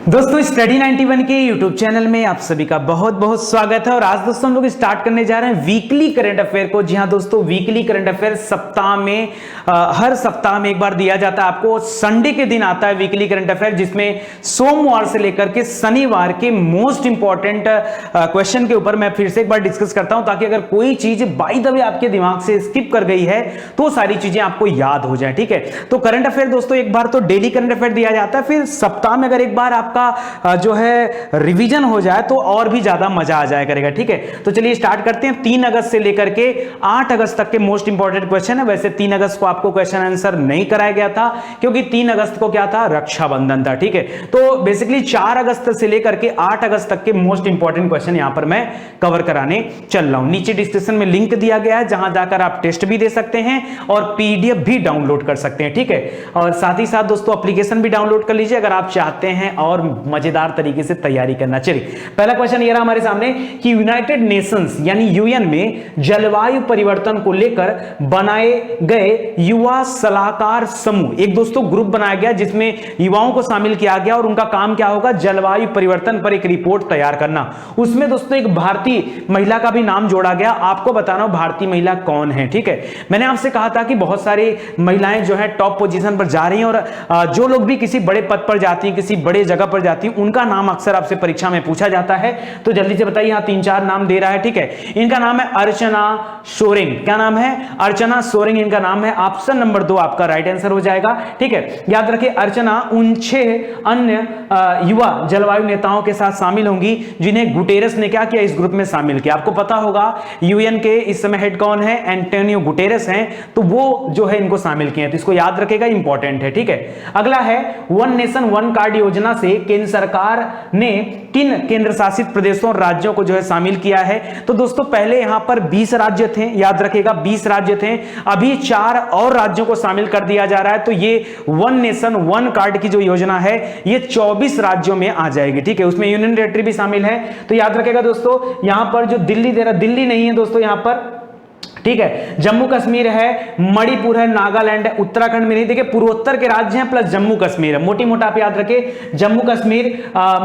दोस्तों स्टडी 91 के YouTube channel में आप सभी का बहुत बहुत स्वागत है। और आज दोस्तों हम लोग स्टार्ट करने जा रहे हैं वीकली करंट अफेयर को। जी हां दोस्तों, वीकली करंट अफेयर सप्ताह में हर सप्ताह में एक बार दिया जाता है आपको। संडे के दिन आता है वीकली करंट अफेयर, जिसमें सोमवार से लेकर के शनिवार के मोस्ट इंपॉर्टेंट क्वेश्चन के ऊपर मैं फिर से एक बार डिस्कस करता हूं, ताकि अगर कोई चीज बाय द वे आपके दिमाग से स्किप कर गई है तो सारी चीजें आपको याद हो जाए। ठीक है, तो करंट अफेयर दोस्तों एक बार तो डेली करंट अफेयर दिया जाता है, फिर सप्ताह में अगर एक बार आपका जो है रिवीजन हो जाए तो और भी ज्यादा मजा आ जाया करेगा। ठीक है, तो चलिए स्टार्ट करते हैं। 3 अगस्त से लेकर के 8 अगस्त तक के मोस्ट इंपॉर्टेंट क्वेश्चन है। वैसे 3 अगस्त को आपको क्वेश्चन आंसर नहीं कराया गया था, क्योंकि 3 अगस्त को क्या था, रक्षाबंधन था। ठीक है, तो बेसिकली 4 अगस्त से लेकर के 8 अगस्त तक के मोस्ट इंपॉर्टेंट क्वेश्चन यहां पर मैं कवर कराने चल रहा हूं। नीचे डिस्क्रिप्शन में लिंक दिया गया है, जहां जाकर आप टेस्ट भी दे सकते हैं और पीडीएफ भी डाउनलोड कर सकते हैं। ठीक है, और साथ ही साथ दोस्तों एप्लीकेशन भी डाउनलोड कर लीजिए अगर आप चाहते हैं और मजेदार तरीके से तैयारी करना। चलिए पहला क्वेश्चन ये रहा हमारे सामने कि यूनाइटेड नेशंस यानी यूएन में जलवायु परिवर्तन को लेकर बनाए गए युवा सलाहकार समूह, एक दोस्तों ग्रुप बनाया गया जिसमें युवाओं को शामिल किया गया, और उनका काम क्या होगा, जलवायु परिवर्तन पर एक रिपोर्ट तैयार करना। उसमें दोस्तों एक भारतीय महिला का भी नाम जोड़ा गया। आपको बताना भारतीय महिला कौन है। ठीक है, मैंने आपसे कहा था कि बहुत सारी महिलाएं जो है टॉप पोजीशन पर जा रही हैं, और जो लोग भी किसी बड़े पद पर जाती हैं, किसी बड़े जगह पर जाती हैं, उनका नाम अक्सर आपसे परीक्षा में पूछा जाता है। तो जल्दी से बताइए, यहां 3-4 नाम दे रहा है। ठीक है, इनका नाम है अर्चना सोरेंग। क्या नाम है? अर्चना सोरेंग इनका नाम है। ऑप्शन नंबर 2 आपका राइट आंसर हो जाएगा। ठीक है, याद रखिए अर्चना उन 6 अन्य युवा जलवायु नेताओं के साथ शामिल होंगी जिन्हें गुटेरेस ने क्या किया, इस ग्रुप में शामिल किया। आपको पता होगा यूएन के इस समय हेड कौन है, एंटोनियो गुटेरेस हैं, तो वो जो है इनको शामिल किए हैं, तो इसको याद रखेगा, इंपॉर्टेंट है। ठीक है, अगला है वन नेशन वन कार्ड योजना से केंद्र सरकार ने किन केंद्र शासित प्रदेशों और राज्यों को जो है शामिल किया है। तो दोस्तों पहले यहां पर 20 राज्य थे, याद रखेगा 20 राज्य थे, अभी 4 और राज्यों को शामिल कर दिया जा रहा है। तो ये वन नेशन वन कार्ड की जो योजना है ये 24 राज्यों में आ जाएगी। ठीक है, उसमें यूनियन टेरिटरी भी शामिल है। तो याद रखेगा दोस्तों, यहां पर जो दिल्ली दे रहा, दिल्ली नहीं है दोस्तों यहां पर, ठीक है, जम्मू कश्मीर है, मणिपुर है, नागालैंड है, उत्तराखंड में नहीं। देखिए पूर्वोत्तर के राज्य हैं प्लस जम्मू कश्मीर है, मोटी मोटा आप याद रखिए, जम्मू कश्मीर,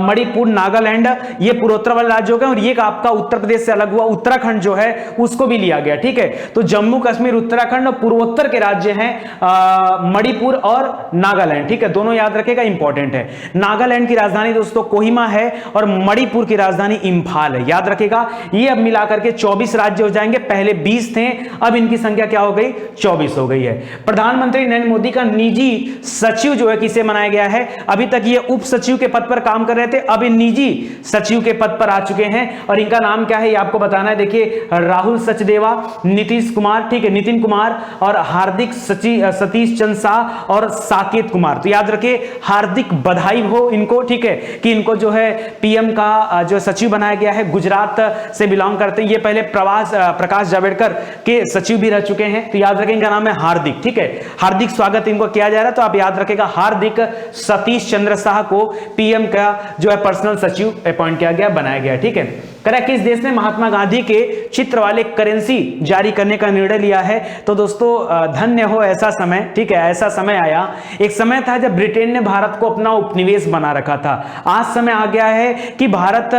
मणिपुर, नागालैंड, ये पूर्वोत्तर वाले राज्यों के, और ये आपका उत्तर प्रदेश से अलग हुआ उत्तराखंड जो है उसको भी लिया गया। ठीक है, तो जम्मू कश्मीर, उत्तराखंड और पूर्वोत्तर के राज्य हैं मणिपुर और नागालैंड। ठीक है, दोनों याद रखेगा, इंपॉर्टेंट है। नागालैंड की राजधानी दोस्तों कोहिमा है और मणिपुर की राजधानी इंफाल है, याद रखेगा। ये अब मिलाकर के 24 राज्य हो जाएंगे, पहले 20 थे, अब इनकी संख्या क्या हो गई, 24 हो गई है। प्रधानमंत्री नरेंद्र मोदी का निजी सचिव जो है किसे बनाया गया है, अभी तक ये उप सचिव के पद पर काम कर रहे थे, अब ये निजी सचिव के पद पर आ चुके हैं, और इनका नाम क्या है ये आपको बताना है। देखिए राहुल सचदेवा, नीतीश कुमार, ठीक है, नितिन कुमार, और हार्दिक सतीश चंद्र शाह और साकेत कुमार। तो याद रखिए, हार्दिक बधाई हो इनको, ठीक है, कि इनको जो है पीएम का जो सचिव बनाया गया है। गुजरात से बिलोंग करते हैं ये, पहले प्रकाश जावड़ेकर के सचिव भी रह चुके हैं। तो याद रखें, इनका नाम है हार्दिक। ठीक है, हार्दिक स्वागत इनको किया जा रहा है, तो आप याद रखेगा हार्दिक सतीश चंद्र शाह को पीएम का जो है पर्सनल सचिव अपॉइंट किया गया, बनाया गया। ठीक है, करेक्ट। किस देश ने महात्मा गांधी के चित्र वाले करेंसी जारी करने का निर्णय लिया है? तो दोस्तों धन्य हो ऐसा समय, ठीक है, ऐसा समय आया। एक समय था जब ब्रिटेन ने भारत को अपना उपनिवेश बना रखा था। आज समय आ गया है कि भारत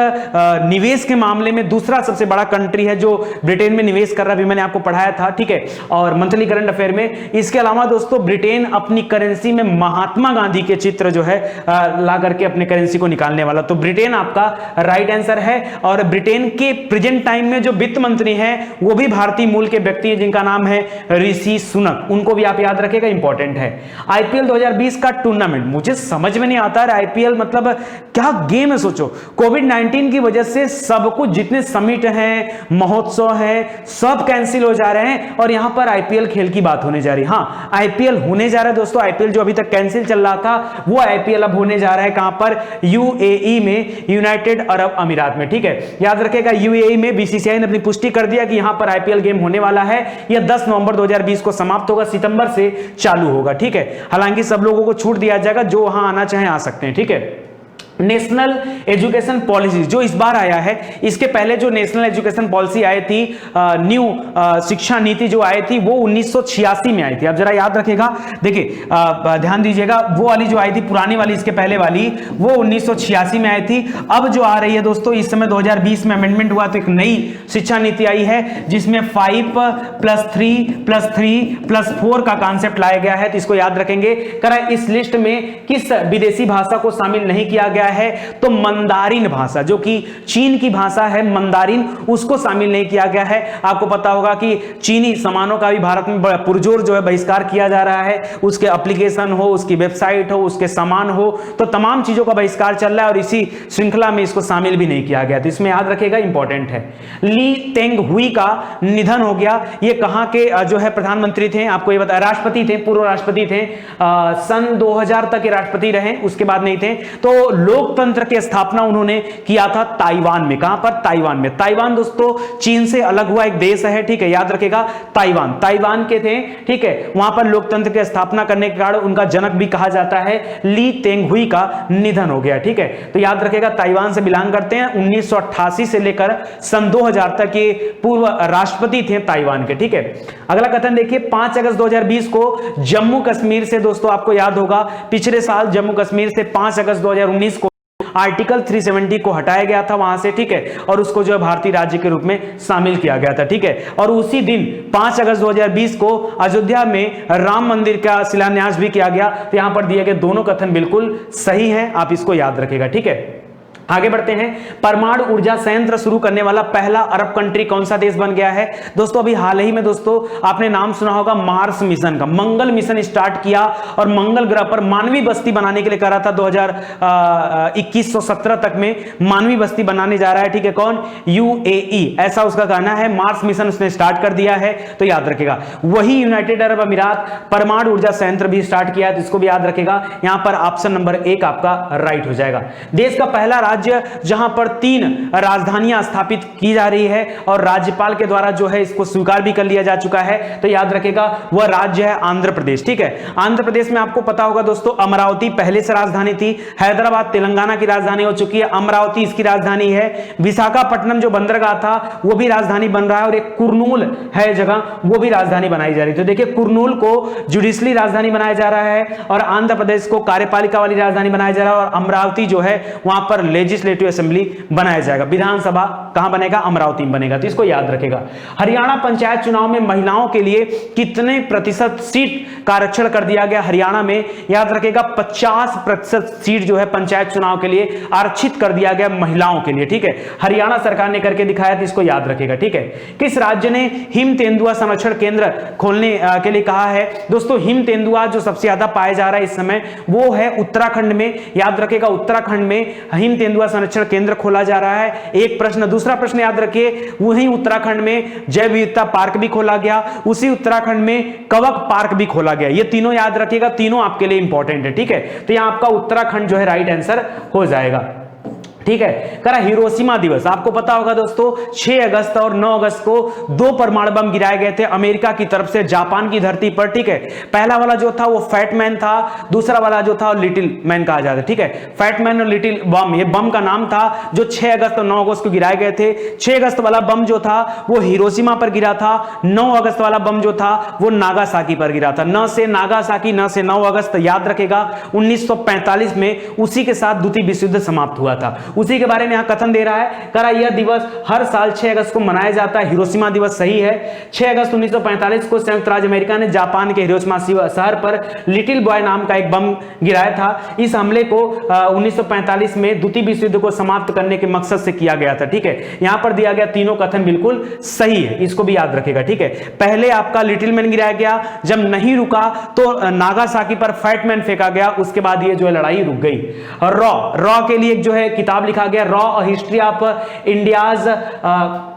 निवेश के मामले में दूसरा सबसे बड़ा कंट्री है जो ब्रिटेन में निवेश कर रहा है, मैंने आपको पढ़ाया था। ठीक है, और मंथली करंट अफेयर में। इसके अलावा दोस्तों ब्रिटेन अपनी करेंसी में महात्मा गांधी के चित्र जो है ला करके अपने करेंसी को निकालने वाला। तो ब्रिटेन आपका राइट आंसर है। और ब्रिटेन के प्रेजेंट टाइम में जो वित्त मंत्री हैं वो भी भारतीय मूल के व्यक्ति हैं, जिनका नाम है ऋषि सुनक, उनको भी आप याद रखेगा, इंपॉर्टेंट है। आईपीएल 2020 का टूर्नामेंट, मुझे समझ में नहीं आता है आईपीएल मतलब क्या गेम है। सोचो कोविड-19 की वजह से सब कुछ, जितने समिट हैं, महोत्सव है, सब कैंसिल हो जा रहे हैं, और यहां पर आईपीएल खेल की बात होने जा रही है। हाँ, आईपीएल होने जा रहा है दोस्तों। आईपीएल जो अभी तक कैंसिल चल रहा था वो आईपीएल अब होने जा रहा है कहां पर, यूएई में, यूनाइटेड अरब अमीरात में। ठीक है, याद रखेगा यूएई में बीसीसीआई ने अपनी पुष्टि कर दिया कि यहां पर आईपीएल गेम होने वाला है। यह 10 नवंबर 2020 को समाप्त होगा, सितंबर से चालू होगा। ठीक है, हालांकि सब लोगों को छूट दिया जाएगा, जो वहां आना चाहे आ सकते हैं। ठीक है, नेशनल एजुकेशन पॉलिसी जो इस बार आया है, इसके पहले जो नेशनल एजुकेशन पॉलिसी आई थी, न्यू शिक्षा नीति जो आई थी वो 1986 में आई थी। अब जरा याद रखिएगा, देखिए ध्यान दीजिएगा, वो वाली जो आई थी पुरानी वाली, इसके पहले वाली वो 1986 में आई थी। अब जो आ रही है दोस्तों, इस समय 2020 में अमेंडमेंट हुआ तो एक नई शिक्षा नीति आई है जिसमें 5+3+3+4 का कॉन्सेप्ट लाया गया है। तो इसको याद रखेंगे। करा इस लिस्ट में किस विदेशी भाषा को शामिल नहीं किया गया है, तो मंदारिन भाषा, जो कि चीन की भाषा है मंदारिन, उसको शामिल नहीं किया गया है। आपको पता होगा कि चीनी सामानों का भी भारत में पुरजोर जो है बहिष्कार किया जा रहा है, उसके एप्लीकेशन हो, उसकी वेबसाइट हो, उसके सामान हो, तो तमाम चीजों का बहिष्कार चल रहा है और इसी श्रृंखला में इसको शामिल भी नहीं किया गया। तो इसमें याद रखेगा, इंपॉर्टेंट है। ली तेंग हुई का निधन हो गया। ये कहां के जो है प्रधानमंत्री थे, आपको ये बता, राष्ट्रपति थे, पूर्व राष्ट्रपति थे, सन 2000 तक के राष्ट्रपति रहे, उसके बाद नहीं थे। तो लोकतंत्र की स्थापना उन्होंने किया था ताइवान में। कहां पर? ताइवान में। ताइवान दोस्तों चीन से अलग हुआ एक देश है, ठीक है, याद रखेगा। ताइवान के थे, ठीक है। वहां पर लोकतंत्र की स्थापना करने के कारण उनका जनक भी कहा जाता है। ली तेंग हुई का निधन हो गया, ठीक है। तो याद रखेगा, ताइवान से बिलोंग करते हैं। 1988 से लेकर सन 2000 तक के पूर्व राष्ट्रपति थे ताइवान के, ठीक है। अगला कथन देखिए, 5 अगस्त 2020 को जम्मू कश्मीर से, दोस्तों आपको याद होगा पिछले साल जम्मू कश्मीर से 5 अगस्त 2019 को आर्टिकल 370 को हटाया गया था वहां से, ठीक है, और उसको जो है भारतीय राज्य के रूप में शामिल किया गया था, ठीक है। और उसी दिन 5 अगस्त 2020 को अयोध्या में राम मंदिर का शिलान्यास भी किया गया। तो यहां पर दिए गए दोनों कथन बिल्कुल सही है, आप इसको याद रखिएगा, ठीक है। आगे बढ़ते हैं। परमाणु ऊर्जा संयंत्र शुरू करने वाला पहला अरब कंट्री कौन सा देश बन गया है? दोस्तों अभी हाल ही में दोस्तों आपने नाम सुना होगा मार्स मिशन का। मंगल मिशन स्टार्ट किया और मंगल ग्रह पर मानवीय बस्ती बनाने के लिए करा था। 2117 तक में मानवीय बस्ती बनाने जा रहा है, ठीक है। कौन? UAE, ऐसा उसका कहना है। मार्स मिशन उसने स्टार्ट कर दिया है, तो याद रखेगा। वही यूनाइटेड अरब अमीरात परमाणु ऊर्जा संयंत्र भी स्टार्ट किया है, तो इसको भी याद रखेगा। यहां पर ऑप्शन नंबर 1 आपका राइट हो जाएगा। देश का पहला राज्य जहां पर 3 राजधानियां स्थापित की जा रही है और राज्यपाल के द्वारा जो है इसको स्वीकार भी कर लिया जा चुका है, तो याद रखेगा वह राज्य है आंध्र प्रदेश, ठीक है। आंध्र प्रदेश में आपको पता होगा दोस्तों, अमरावती पहले से राजधानी थी। हैदराबाद तेलंगाना की राजधानी हो चुकी है, अमरावती इसकी राजधानी है। विशाखापट्टनम जो बंदरगाह था वो भी राजधानी बन रहा है और एक कुर्नूल है जगह, वो भी राजधानी बनाई जा रही है। तो देखिए, कुर्नूल को जुडिशली राजधानी बनाया जा रहा है और आंध्र प्रदेश को कार्यपालिका वाली राजधानी बनाया जा रहा है और अमरावती जो है वहां पर लेजिस्लेटिव असेंबली बनाया जाएगा। विधानसभा कहां बनेगा? अमरावती में बनेगा, तो इसको याद रखेगा। हरियाणा पंचायत चुनाव में महिलाओं के लिए कितने प्रतिशत सीट का आरक्षण कर दिया गया? हरियाणा में याद रखेगा 50% सीट जो है पंचायत चुनाव के लिए आरक्षित कर दिया गया महिलाओं के लिए, ठीक है। हरियाणा सरकार ने करके दिखाया, तो इसको याद रखेगा, ठीक है। किस राज्य ने हिम तेंदुआ संरक्षण केंद्र खोलने के लिए कहा है? दोस्तों हिम तेंदुआ जो सबसे ज्यादा पाया जा रहा है इस समय वो है उत्तराखंड में, याद रखेगा। उत्तराखंड में हिम तेंदुआ संरक्षण केंद्र खोला जा रहा है, एक प्रश्न। दूसरा प्रश्न याद रखिए, वहीं उत्तराखंड में जैव विविधता पार्क भी खोला गया, उसी उत्तराखंड में कवक पार्क भी खोला गया। ये तीनों याद रखिएगा, तीनों आपके लिए इंपॉर्टेंट है, ठीक है। तो यहां आपका उत्तराखंड जो है राइट आंसर हो जाएगा, ठीक है। करा हिरोशिमा दिवस, आपको पता होगा दोस्तों 6 अगस्त और 9 अगस्त को 2 परमाणु बम गिराए गए थे अमेरिका की तरफ से जापान की धरती पर, ठीक है। पहला वाला जो था वो फैट मैन था, दूसरा वाला जो था लिटिल मैन कहा जाता है, ठीक है। फैट मैन और लिटिल बम, ये बम का नाम था जो 6 अगस्त और 9 अगस्त को गिराए गए थे। 6 अगस्त वाला बम जो था वो हिरोशिमा पर गिरा था, 9 अगस्त वाला बम जो था वो नागासाकी पर गिरा था। न से नागासाकी, न से 9 अगस्त, याद रखेगा। 1945 में उसी के साथ द्वितीय विश्व युद्ध समाप्त हुआ था, उसी के बारे में यहां कथन दे रहा है। करा यह दिवस हर साल 6 अगस्त को मनाया जाता है। हिरोशिमा दिवस सही है। 6 अगस्त 1945 को संयुक्त राज्य अमेरिका ने जापान के हिरोशिमा शहर पर लिटिल बॉय नाम का एक बम गिराया था। इस हमले को 1945 में द्वितीय विश्व युद्ध को समाप्त करने के मकसद से किया गया था, ठीक है। यहां पर दिया गया तीनों कथन बिल्कुल सही है, इसको भी याद रखेगा, ठीक है। पहले आपका लिटिल मैन गिराया गया, जब नहीं रुका तो नागासाकी पर फैट मैन फेंका गया, उसके बाद ये जो है लड़ाई रुक गई। और रॉ के लिए जो है किताब किताब लिखा गया रॉ a history of India's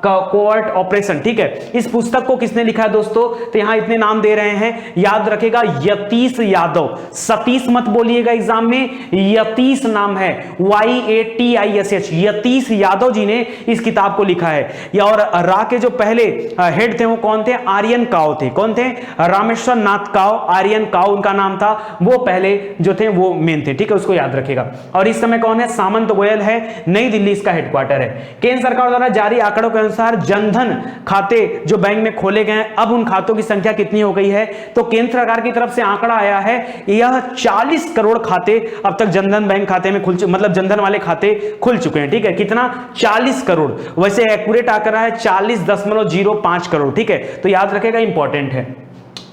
covert operation, ठीक है। इस पुस्तक को किसने लिखा है दोस्तों? तो यहां इतने नाम दे रहे हैं, याद रखेगा यतीश यादव, सतीश मत बोलिएगा एग्जाम में, यतीश नाम है, YATISH, यतीश यादव जी ने इस किताब को लिखा है। और रा के जो पहले हेड थे वो कौन थे? आर्यन काव थे। कौन थे? रामेश्वर नाथ काव, आर्यन काव उनका नाम था, वो पहले जो थे वो मेन थे, ठीक है, उसको याद रखेगा। और इस समय कौन है? सामंत गोयल है, नई दिल्ली इसका हेडक्वार्टर है। केंद्र सरकार द्वारा जारी आंकड़ों के अनुसार जनधन खाते जो बैंक में खोले गए हैं, अब उन खातों की संख्या कितनी हो गई है? तो केंद्र सरकार की तरफ से आंकड़ा आया है, यह 40 करोड़ खाते अब तक जनधन बैंक खाते में मतलब जनधन वाले खाते खुल चुके हैं, ठीक है। कितना? 40 करोड़। वैसे एक्यूरेट आंकड़ा है 40.05 करोड़, ठीक है, तो याद रखेगा, इंपॉर्टेंट है।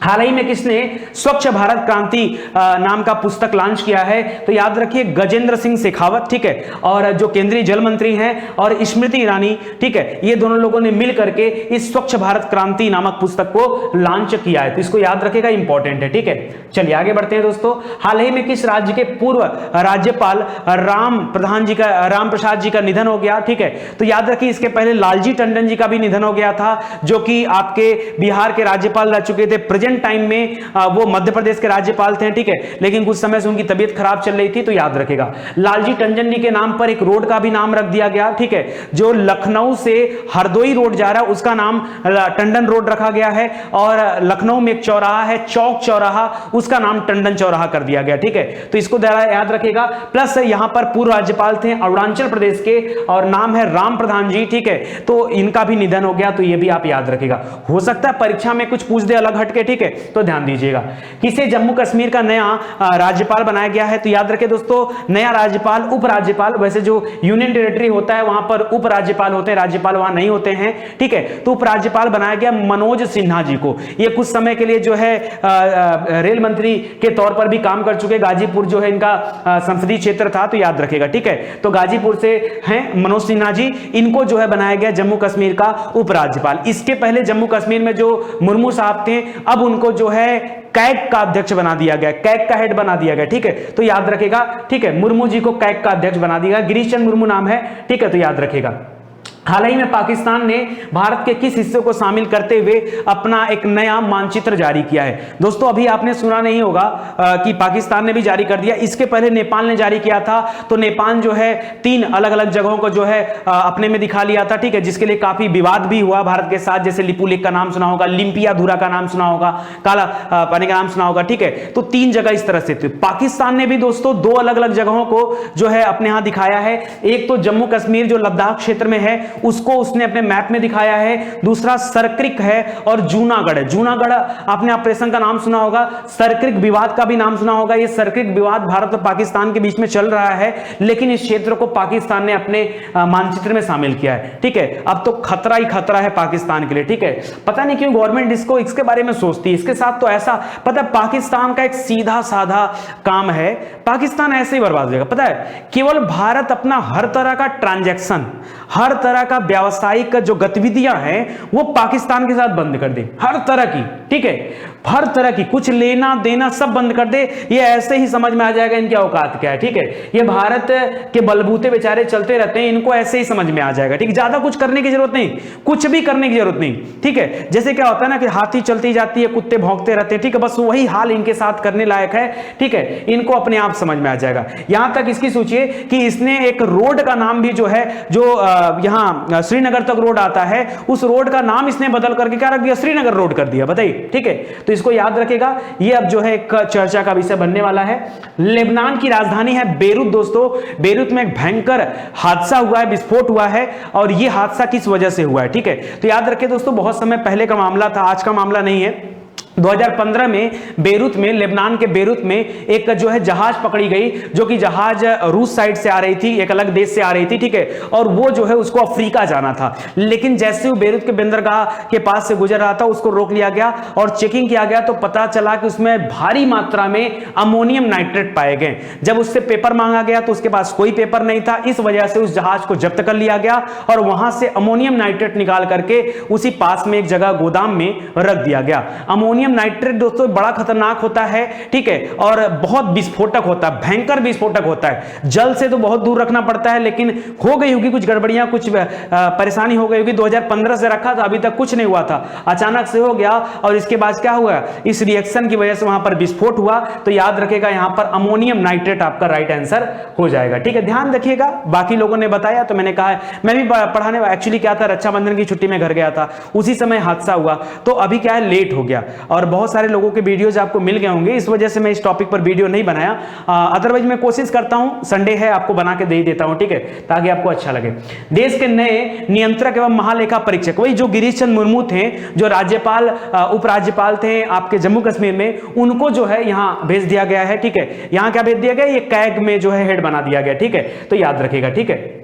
हाल ही में किसने स्वच्छ भारत क्रांति नाम का पुस्तक लॉन्च किया है? तो याद रखिए गजेंद्र सिंह शेखावत, ठीक है, और जो केंद्रीय जल मंत्री हैं, और स्मृति ईरानी, ठीक है, ये दोनों लोगों ने मिल करके इस स्वच्छ भारत क्रांति नामक पुस्तक को लॉन्च किया है, तो इसको याद रखेगा, इंपॉर्टेंट है, ठीक है। चलिए आगे बढ़ते हैं दोस्तों। हाल ही में किस राज्य के पूर्व राज्यपाल राम प्रसाद जी का निधन हो गया, ठीक है, तो याद रखिए इसके पहले लालजी टंडन जी का भी निधन हो गया था, जो कि आपके बिहार के राज्यपाल रह चुके थे। प्रेजेंट टाइम में वो मध्य प्रदेश के राज्यपाल थे, ठीक है, लेकिन कुछ समय से उनकी तबीयत खराब चल रही थी, तो याद रखेगा। लालजी टंडन जी के नाम पर एक रोड का भी नाम रख दिया गया, ठीक है, जो लखनऊ से हरदोई रोड जा रहा है उसका नाम टंडन रोड रखा गया है, और लखनऊ में एक चौराहा है चौक चौराहा, उसका नाम टंडन चौराहा कर दिया गया, ठीक है, तो इसको याद रखेगा। प्लस यहां पर पूर्व राज्यपाल थे अरुणाचल प्रदेश के, और नाम है राम प्रधान जी, ठीक है, तो इनका भी निधन हो गया, तो ये भी आप याद रखेगा। हो सकता है परीक्षा में कुछ पूछ दे अलग हटके, ठीक है, तो ध्यान दीजिएगा। किसे जम्मू कश्मीर का नया राज्यपाल बनाया गया है? तो याद रखें दोस्तों, नया राज्यपाल उपराज्यपाल, वैसे जो यूनियन टेरिटरी होता है वहां पर उपराज्यपाल होते हैं, राज्यपाल वहां नहीं होते हैं, ठीक है, तो उपराज्यपाल बनाया गया मनोज सिन्हा जी को। ये कुछ समय के लिए जो है रेल मंत्री के तौर पर भी काम कर चुके, गाजीपुर जो है इनका संसदीय क्षेत्र था, तो याद रखेगा, ठीक है, तो गाजीपुर से हैं मनोज सिन्हा जी, इनको जो है बनाया गया जम्मू कश्मीर का उपराज्यपाल। इसके पहले जम्मू कश्मीर में जो मुर्मू साहब थे, अब उनको जो है कैग का अध्यक्ष बना दिया गया, कैग का हेड बना दिया गया, ठीक है, तो याद रखेगा, ठीक है, मुर्मू जी को कैग का अध्यक्ष बना दिया, गिरीश चंद्र मुर्मू नाम है, ठीक है, तो याद रखेगा। हाल ही में पाकिस्तान ने भारत के किस हिस्से को शामिल करते हुए अपना एक नया मानचित्र जारी किया है? दोस्तों अभी आपने सुना नहीं होगा कि पाकिस्तान ने भी जारी कर दिया, इसके पहले नेपाल ने जारी किया था, तो नेपाल जो है 3 अलग अलग जगहों को जो है अपने में दिखा लिया था, ठीक है, जिसके लिए काफी विवाद भी हुआ भारत के साथ, जैसे लिपू लेक का नाम सुना होगा, लिम्पिया धुरा का नाम सुना होगा, काला पानी का नाम सुना होगा, ठीक है, तो 3 जगह इस तरह से थी। पाकिस्तान ने भी दोस्तों 2 अलग अलग जगहों को जो है अपने यहां दिखाया है, एक तो जम्मू कश्मीर जो लद्दाख क्षेत्र में है उसको उसने अपने मैप में दिखाया है, दूसरा सरक्रिक है और जूनागढ़ है। जूनागढ़ आपने ऑपरेशन का नाम सुना होगा, सरक्रिक विवाद का भी नाम सुना होगा। ये सरक्रिक विवाद भारत और पाकिस्तान के बीच में चल रहा है, लेकिन इस क्षेत्र को पाकिस्तान ने अपने मानचित्र में शामिल किया है, ठीक है। अब तो खतरा ही खतरा है पाकिस्तान के लिए, ठीक है, पता नहीं क्यों गवर्नमेंट इसके बारे में सोचती है, इसके साथ तो ऐसा पता है, पाकिस्तान का एक सीधा साधा काम है, पाकिस्तान ऐसे ही बर्बाद हो जाएगा, पता है, केवल भारत अपना हर तरह का ट्रांजैक्शन, हर तरह का व्यावसायिक जो गतिविधियां हैं वो पाकिस्तान के साथ बंद कर दे, हर तरह की, ठीक है, हर तरह की, कुछ लेना देना सब बंद कर दे, ये ऐसे ही समझ में आ जाएगा इनकी औकात क्या है, ठीक है, ये भारत के बलबूते बेचारे चलते रहते हैं, इनको ऐसे ही समझ में आ जाएगा, ठीक, ज्यादा कुछ करने की जरूरत नहीं, कुछ भी करने की जरूरत नहीं, ठीक है, जैसे क्या होता है ना कि हाथी चलती जाती है, कुत्ते भौंकते रहते हैं, ठीक है, बस वही हाल इनके साथ करने लायक है, ठीक है, इनको अपने आप समझ में आ जाएगा। यहां तक इसकी सोचिए कि इसने एक रोड का नाम भी जो है, जो यहां श्रीनगर तक रोड आता है, उस रोड का नाम इसने बदल करके क्या रख दिया, श्रीनगर रोड कर दिया, बताइए, ठीक है, तो इसको याद रखेगा, ये अब जो है एक चर्चा का विषय बनने वाला है। लेबनान की राजधानी है बेरूत दोस्तों, बेरूत में एक भयंकर हादसा हुआ है, विस्फोट हुआ है, और यह हादसा किस वजह से हुआ है, ठीक है, तो याद रखिए दोस्तों, बहुत समय पहले का मामला था, आज का मामला नहीं है। 2015 में बेरूत में, लेबनान के बेरूत में एक जो है जहाज पकड़ी गई, जो कि जहाज रूस साइड से आ रही थी, एक अलग देश से आ रही थी, ठीक है, और वो जो है उसको अफ्रीका जाना था, लेकिन जैसे वो बेरूत के बंदरगाह के पास से गुजर रहा था, उसको रोक लिया गया और चेकिंग किया गया, तो पता चला कि उसमें भारी मात्रा में अमोनियम नाइट्रेट पाए गए। जब उससे पेपर मांगा गया तो उसके पास कोई पेपर नहीं था, इस वजह से उस जहाज को जब्त कर लिया गया और वहां से अमोनियम नाइट्रेट निकाल करके उसी पास में एक जगह गोदाम में रख दिया गया। अमोनियम अमोनियम नाइट्रेट दोस्तों बड़ा खतरनाक होता है, ठीक है, और बहुत विस्फोटक होता है, भयंकर विस्फोटक होता है। जल से तो बहुत दूर रखना पड़ता है, लेकिन हो गई होगी कुछ गड़बड़ियां, कुछ परेशानी हो गई होगी। 2015 से रखा था, अभी तक कुछ नहीं हुआ था, अचानक से हो गया और इसके बाद क्या हुआ, इस रिएक्शन की वजह से वहां पर विस्फोट हुआ। तो याद रखेगा यहां पर अमोनियम नाइट्रेट आपका राइट आंसर हो जाएगा, ठीक है, ध्यान रखिएगा। बाकी लोगों ने बताया तो मैंने कहा, मैं भी पढ़ाने, एक्चुअली क्या था, रक्षाबंधन की छुट्टी में घर गया था, उसी समय हादसा हुआ, तो अभी क्या है, लेट हो गया और बहुत सारे लोगों के वीडियोज आपको मिल गए होंगे, इस वजह से मैं इस टॉपिक पर वीडियो नहीं बनाया। अदरवाइज मैं कोशिश करता हूं, संडे है आपको बना के दे देता हूं, ठीक है, ताकि आपको अच्छा लगे। देश के नए नियंत्रक एवं महालेखा परीक्षक, वही जो गिरीश चंद्र मुर्मू थे, जो राज्यपाल उपराज्यपाल थे आपके जम्मू कश्मीर में, उनको जो है यहां भेज दिया गया है, ठीक है। यहां क्या भेज दिया गया, ये कैग में जो है हेड बना दिया गया, ठीक है, तो याद रखिएगा, ठीक है।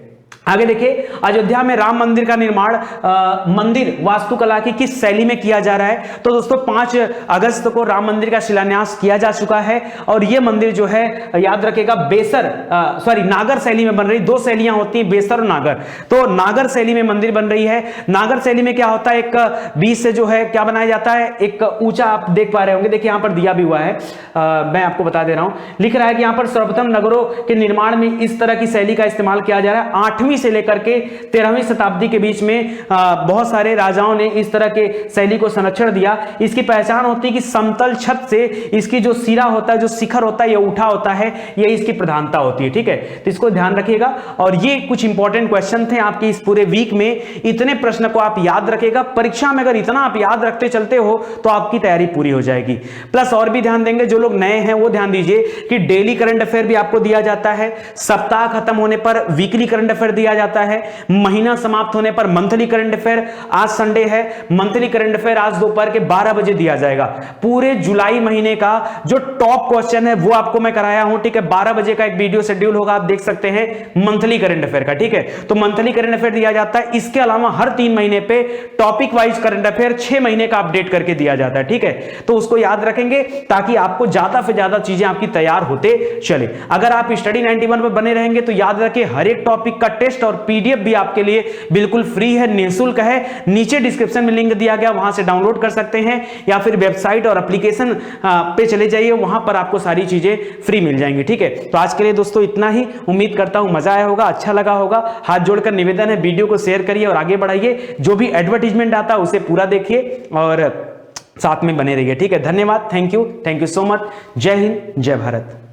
आगे देखिए, अयोध्या में राम मंदिर का निर्माण मंदिर वास्तुकला की किस शैली में किया जा रहा है? तो दोस्तों 5 अगस्त को राम मंदिर का शिलान्यास किया जा चुका है और यह मंदिर जो है याद रखेगा नागर शैली में बन रही। 2 शैलियां होती हैं, बेसर और नागर, तो नागर शैली में मंदिर बन रही है। नागर शैली में क्या होता है, एक बीच से जो है क्या बनाया जाता है, एक ऊंचा, आप देख पा रहे होंगे, देखिए यहां पर दिया भी हुआ है, मैं आपको बता दे रहा हूं, लिख रहा है कि यहां पर सर्वप्रथम नगरों के निर्माण में इस तरह की शैली का इस्तेमाल किया जा रहा है। 8वीं से लेकर के 13वीं शताब्दी के बीच में बहुत सारे राजाओं ने इस तरह के शैली को संरक्षण दिया। इसकी पहचान होती है कि समतल छत से इसकी जो सिरा होता है, जो शिखर होता है, ये उठा होता है, ये इसकी प्रधानता होती है, ठीक है, तो इसको ध्यान रखिएगा। और ये कुछ इंपॉर्टेंट क्वेश्चन थे आपके इस पूरे वीक में, इतने प्रश्न को आप याद रखिएगा। परीक्षा में अगर इतना आप याद रखते चलते हो तो आपकी तैयारी पूरी हो जाएगी। प्लस और भी ध्यान देंगे, जो लोग नए हैं वो ध्यान दीजिए कि डेली करंट अफेयर भी आपको दिया जाता है, सप्ताह खत्म होने पर वीकली करंट अफेयर दिया जाता है, महीना समाप्त होने पर मंथली करंट अफेयर। आज संडे है, मंथली करंट अफेयर आज दोपहर के 12 बजे दिया जाएगा। पूरे जुलाई महीने का जो टॉप क्वेश्चन है वो आपको मैं कराया हूं, ठीक है, 12 बजे का एक वीडियो शेड्यूल होगा, आप देख सकते हैं, मंथली करंट अफेयर का, ठीक है, तो मंथली करंट अफेयर दिया जाता है। इसके अलावा हर 3 महीने पे टॉपिक वाइज करंट अफेयर 6 महीने का अपडेट करके दिया जाता है, ठीक है, तो उसको याद रखेंगे ताकि आपको ज्यादा से ज्यादा चीजें आपकी तैयार होते चले। अगर आप स्टडी 91 पर बने रहेंगे तो याद रखें, हर एक टॉपिक का टेस्ट और पीडीएफ भी आपके लिए बिल्कुल फ्री है, निःशुल्क है। नीचे डिस्क्रिप्शन में लिंक दिया गया, वहां से डाउनलोड कर सकते हैं, या फिर वेबसाइट और एप्लीकेशन पे चले जाइए, वहां पर आपको सारी चीजें फ्री मिल जाएंगी, ठीक है। तो आज के लिए दोस्तों इतना ही, उम्मीद करता हूं मजा आया होगा, अच्छा लगा होगा। हाथ जोड़कर निवेदन है, वीडियो को शेयर करिए और आगे बढ़ाइए। जो भी एडवर्टीजमेंट आता है उसे पूरा देखिए और साथ में बने रहिए, ठीक है। धन्यवाद, थैंक यू सो मच। जय हिंद, जय भारत।